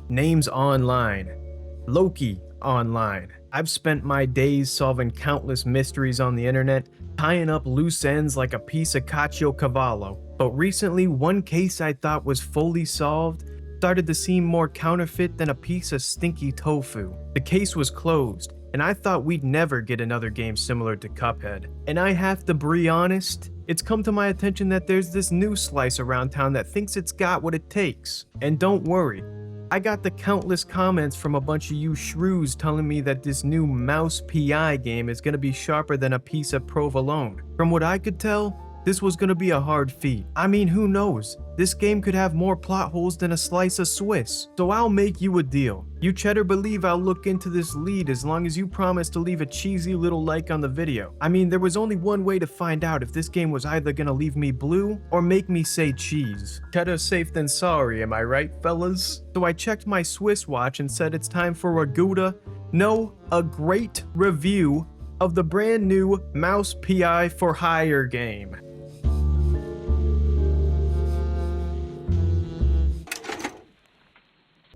Names online. Loki online. I've spent my days solving countless mysteries on the internet, tying up loose ends like a piece of caciocavallo. But recently, one case I thought was fully solved started to seem more counterfeit than a piece of stinky tofu. The case was closed, and I thought we'd never get another game similar to Cuphead. And I have to be honest, it's come to my attention that there's this new slice around town that thinks it's got what it takes. And don't worry, I got the countless comments from a bunch of you shrews telling me that this new Mouse PI game is gonna be sharper than a piece of provolone. From what I could tell, this was gonna be a hard feat. I mean, who knows? This game could have more plot holes than a slice of Swiss. So I'll make you a deal. You cheddar believe I'll look into this lead as long as you promise to leave a cheesy little like on the video. I mean, there was only one way to find out if this game was either gonna leave me blue or make me say cheese. Cheddar safe than sorry, am I right, fellas? So I checked my Swiss watch and said it's time for a great review of the brand new Mouse PI for Hire game.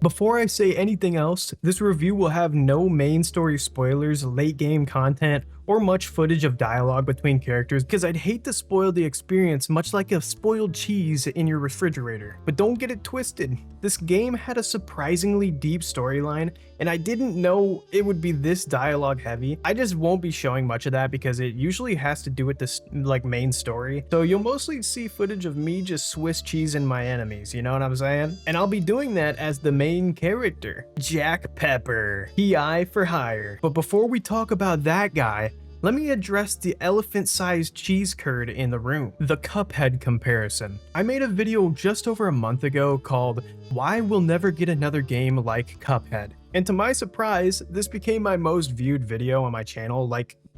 Before I say anything else, this review will have no main story spoilers, late game content, or much footage of dialogue between characters because I'd hate to spoil the experience much like a spoiled cheese in your refrigerator. But don't get it twisted, this game had a surprisingly deep storyline and I didn't know it would be this dialogue heavy. I just won't be showing much of that because it usually has to do with this main story. So you'll mostly see footage of me just Swiss cheesing my enemies, you know what I'm saying? And I'll be doing that as the main character, Jack Pepper, PI for Hire. But before we talk about that guy, let me address the elephant-sized cheese curd in the room, the Cuphead comparison. I made a video just over a month ago called Why We'll Never Get Another Game Like Cuphead. And to my surprise, this became my most viewed video on my channel,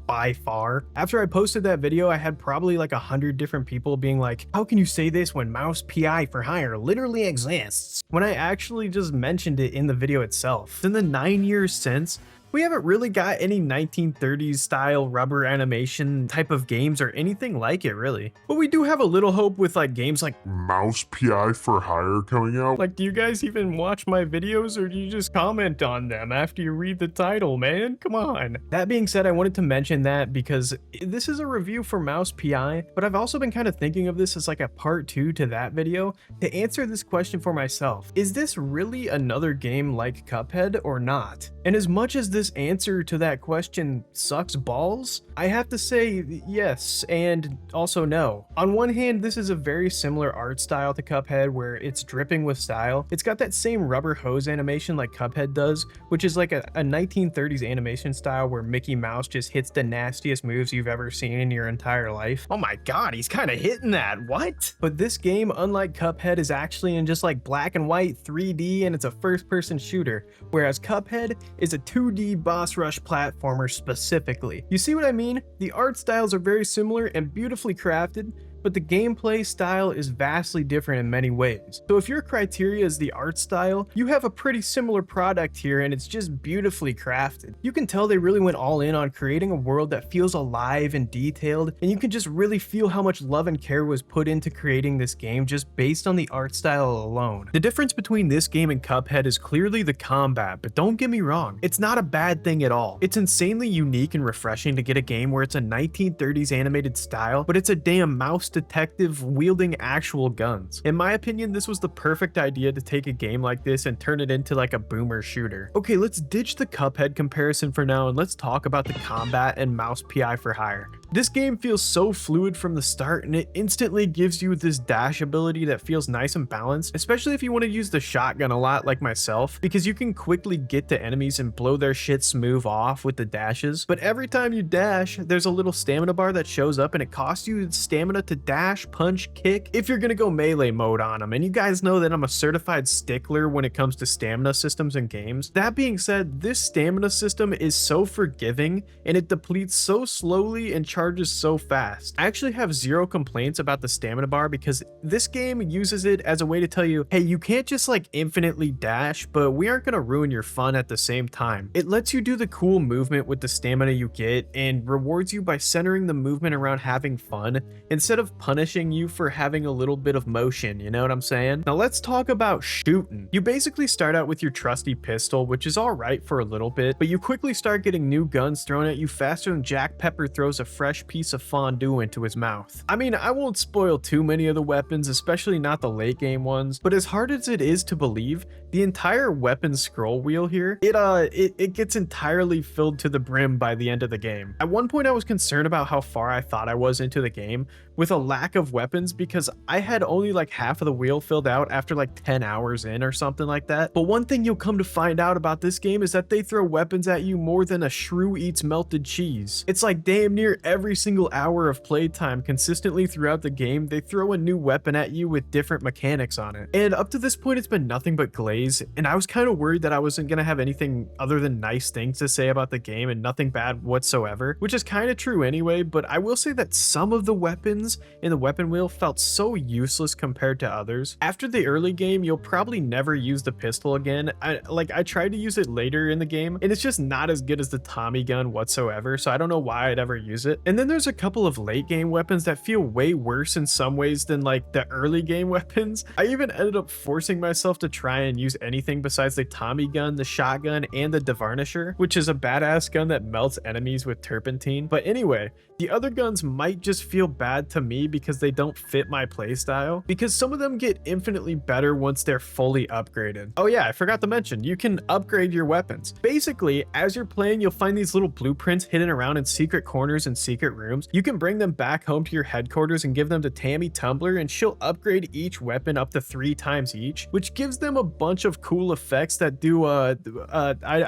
by far. After I posted that video, I had probably 100 different people being like, how can you say this when Mouse PI for Hire literally exists? When I actually just mentioned it in the video itself. In the 9 years since, we haven't really got any 1930s style rubber animation type of games or anything like it really. But we do have a little hope with games like Mouse PI for Hire coming out. do you guys even watch my videos or do you just comment on them after you read the title, man? Come on. That being said, I wanted to mention that because this is a review for Mouse PI, but I've also been kind of thinking of this as a part 2 to that video to answer this question for myself. Is this really another game like Cuphead or not? And as much as this answer to that question sucks balls, I have to say yes and also no. On one hand, this is a very similar art style to Cuphead where it's dripping with style. It's got that same rubber hose animation like Cuphead does, which is a 1930s animation style where Mickey Mouse just hits the nastiest moves you've ever seen in your entire life. Oh my god, he's kind of hitting that, what? But this game, unlike Cuphead, is actually in just black and white 3D and it's a first-person shooter, whereas Cuphead is a 2D boss rush platformer specifically. You see what I mean? The art styles are very similar and beautifully crafted, but the gameplay style is vastly different in many ways. So if your criteria is the art style, you have a pretty similar product here and it's just beautifully crafted. You can tell they really went all in on creating a world that feels alive and detailed, and you can just really feel how much love and care was put into creating this game just based on the art style alone. The difference between this game and Cuphead is clearly the combat, but don't get me wrong, it's not a bad thing at all. It's insanely unique and refreshing to get a game where it's a 1930s animated style, but it's a damn mouse detective wielding actual guns. In my opinion, this was the perfect idea to take a game like this and turn it into a boomer shooter. Okay, let's ditch the Cuphead comparison for now and let's talk about the combat and Mouse PI for Hire. This game feels so fluid from the start and it instantly gives you this dash ability that feels nice and balanced, especially if you want to use the shotgun a lot like myself, because you can quickly get to enemies and blow their shit smooth off with the dashes. But every time you dash, there's a little stamina bar that shows up and it costs you stamina to dash, punch, kick if you're gonna go melee mode on them. And you guys know that I'm a certified stickler when it comes to stamina systems in games. That being said, this stamina system is so forgiving and it depletes so slowly and charges recharges so fast. I actually have zero complaints about the stamina bar because this game uses it as a way to tell you, hey, you can't just like infinitely dash, but we aren't going to ruin your fun at the same time. It lets you do the cool movement with the stamina you get and rewards you by centering the movement around having fun instead of punishing you for having a little bit of motion, you know what I'm saying? Now let's talk about shooting. You basically start out with your trusty pistol, which is alright for a little bit, but you quickly start getting new guns thrown at you faster than Jack Pepper throws a fresh piece of fondue into his mouth. I mean, I won't spoil too many of the weapons, especially not the late game ones, but as hard as it is to believe, the entire weapon scroll wheel here, it gets entirely filled to the brim by the end of the game. At one point I was concerned about how far I thought I was into the game with a lack of weapons because I had only like half of the wheel filled out after like 10 hours in or something like that. But one thing you'll come to find out about this game is that they throw weapons at you more than a shrew eats melted cheese. It's like damn near every single hour of playtime consistently throughout the game, they throw a new weapon at you with different mechanics on it. And up to this point, it's been nothing but glaze, and I was kind of worried that I wasn't gonna have anything other than nice things to say about the game and nothing bad whatsoever, which is kind of true anyway, but I will say that some of the weapons in the weapon wheel felt so useless compared to others. After the early game, you'll probably never use the pistol again. I tried to use it later in the game, and it's just not as good as the Tommy gun whatsoever, so I don't know why I'd ever use it. And then there's a couple of late game weapons that feel way worse in some ways than like the early game weapons. I even ended up forcing myself to try and use anything besides the Tommy gun, the shotgun, and the Devarnisher, which is a badass gun that melts enemies with turpentine. But anyway, the other guns might just feel bad to me because they don't fit my playstyle, because some of them get infinitely better once they're fully upgraded. Oh yeah, I forgot to mention, you can upgrade your weapons. Basically, as you're playing, you'll find these little blueprints hidden around in secret corners and secret rooms. You can bring them back home to your headquarters and give them to Tammy Tumbler, and she'll upgrade each weapon up to 3 times each, which gives them a bunch of cool effects that do I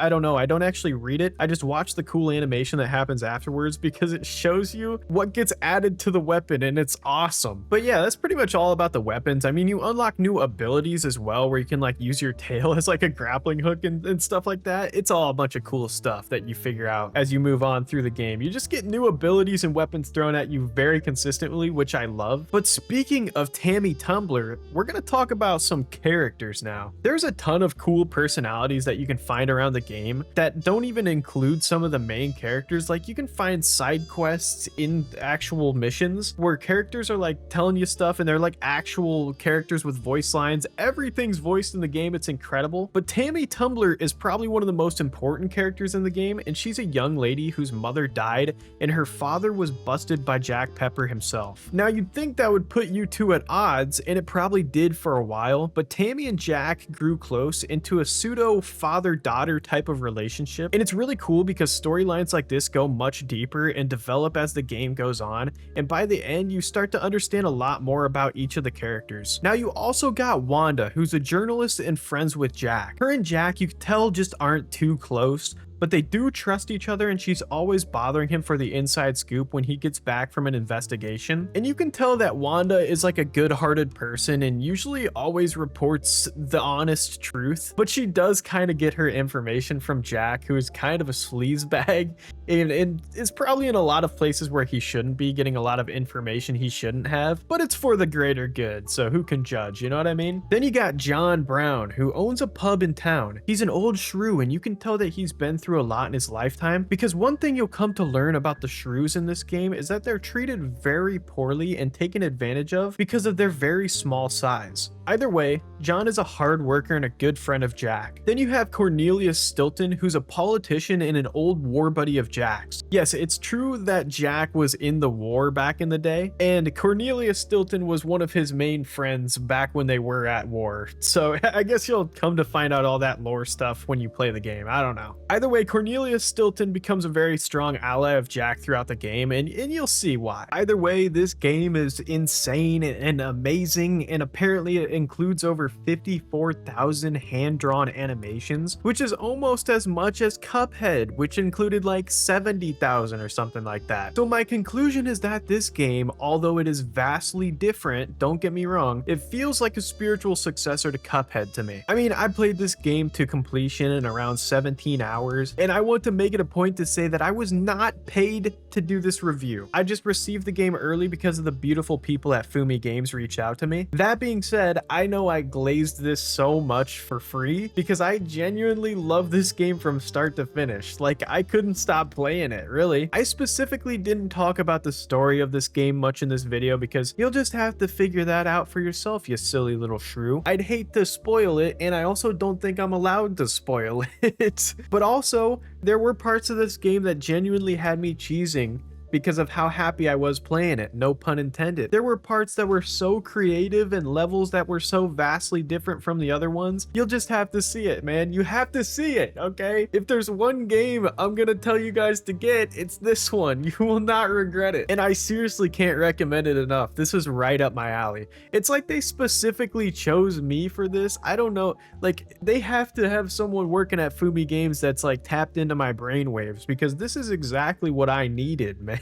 don't know, I don't actually read it, I just watch the cool animation that happens afterwards because it shows you what gets added to the weapon, and it's awesome. But yeah, that's pretty much all about the weapons. I mean, you unlock new abilities as well, where you can like use your tail as like a grappling hook and stuff like that. It's all a bunch of cool stuff that you figure out as you move on through the game. You just get new abilities and weapons thrown at you very consistently, which I love. But speaking of Tammy Tumbler, we're gonna talk about some characters now. There's a ton of cool personalities that you can find around the game that don't even include some of the main characters. Like you can find side quests in actual missions where characters are like telling you stuff and they're like actual characters with voice lines. Everything's voiced in the game. It's incredible. But Tammy Tumbler is probably one of the most important characters in the game, and she's a young lady whose mother died and her father was busted by Jack Pepper himself. Now you'd think that would put you two at odds, and it probably did for a while, but Tammy and Jack grew close into a pseudo father-daughter type of relationship, and it's really cool because storylines like this go much deeper and develop as the game goes on, and by the end you start to understand a lot more about each of the characters. Now you also got Wanda, who's a journalist and friends with Jack. Her and Jack, you can tell, just aren't too close, but they do trust each other, and she's always bothering him for the inside scoop when he gets back from an investigation. And you can tell that Wanda is like a good-hearted person and usually always reports the honest truth, but she does kind of get her information from Jack, who is kind of a sleazebag and is probably in a lot of places where he shouldn't be getting a lot of information he shouldn't have, but it's for the greater good, so who can judge, you know what I mean? Then you got John Brown, who owns a pub in town. He's an old shrew, and you can tell that he's been through a lot in his lifetime, because one thing you'll come to learn about the shrews in this game is that they're treated very poorly and taken advantage of because of their very small size. Either way, John is a hard worker and a good friend of Jack. Then you have Cornelius Stilton, who's a politician and an old war buddy of Jack's. Yes, it's true that Jack was in the war back in the day, and Cornelius Stilton was one of his main friends back when they were at war. So I guess you'll come to find out all that lore stuff when you play the game. I don't know. Either way, Cornelius Stilton becomes a very strong ally of Jack throughout the game, and you'll see why. Either way, this game is insane and amazing, and apparently it includes over 54,000 hand-drawn animations, which is almost as much as Cuphead, which included like 70,000 or something like that. So my conclusion is that this game, although it is vastly different, don't get me wrong, it feels like a spiritual successor to Cuphead to me. I mean, I played this game to completion in around 17 hours, viewers, and I want to make it a point to say that I was not paid to do this review. I just received the game early because of the beautiful people at Fumi Games reached out to me. That being said, I know I glazed this so much for free because I genuinely love this game from start to finish. Like, I couldn't stop playing it, really. I specifically didn't talk about the story of this game much in this video because you'll just have to figure that out for yourself, you silly little shrew. I'd hate to spoil it, and I also don't think I'm allowed to spoil it. But also, there were parts of this game that genuinely had me cheesing because of how happy I was playing it, no pun intended. There were parts that were so creative and levels that were so vastly different from the other ones. You'll just have to see it, man. You have to see it, okay? If there's one game I'm gonna tell you guys to get, it's this one. You will not regret it. And I seriously can't recommend it enough. This is right up my alley. It's like they specifically chose me for this. I don't know, like, they have to have someone working at Fumi Games that's like tapped into my brainwaves, because this is exactly what I needed, man.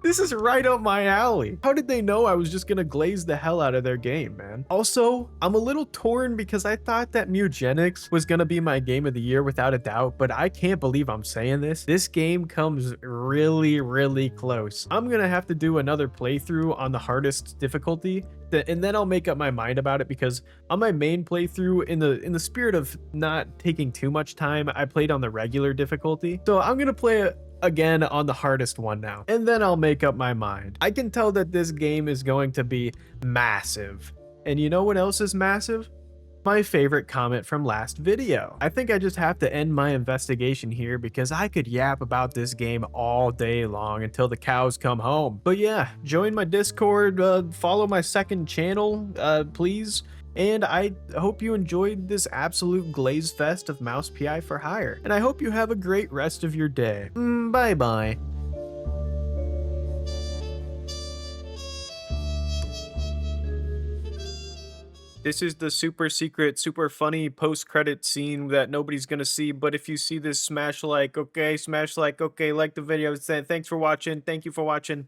This is right up my alley. How did they know I was just gonna glaze the hell out of their game, man? Also, I'm a little torn because I thought that Mugenics was gonna be my game of the year without a doubt, but I can't believe I'm saying this. This game comes really, really close. I'm gonna have to do another playthrough on the hardest difficulty, and then I'll make up my mind about it, because on my main playthrough, in the spirit of not taking too much time, I played on the regular difficulty. So I'm gonna play it again on the hardest one now, and then I'll make up my mind. I can tell that this game is going to be massive. And you know what else is massive? My favorite comment from last video. I think I just have to end my investigation here because I could yap about this game all day long until the cows come home. But yeah, join my Discord, follow my second channel, please. And I hope you enjoyed this absolute glaze fest of Mouse PI for Hire. And I hope you have a great rest of your day. Bye-bye. This is the super secret, super funny post-credit scene that nobody's gonna see, but if you see this, smash like, okay, like the video. Thanks for watching. Thank you for watching.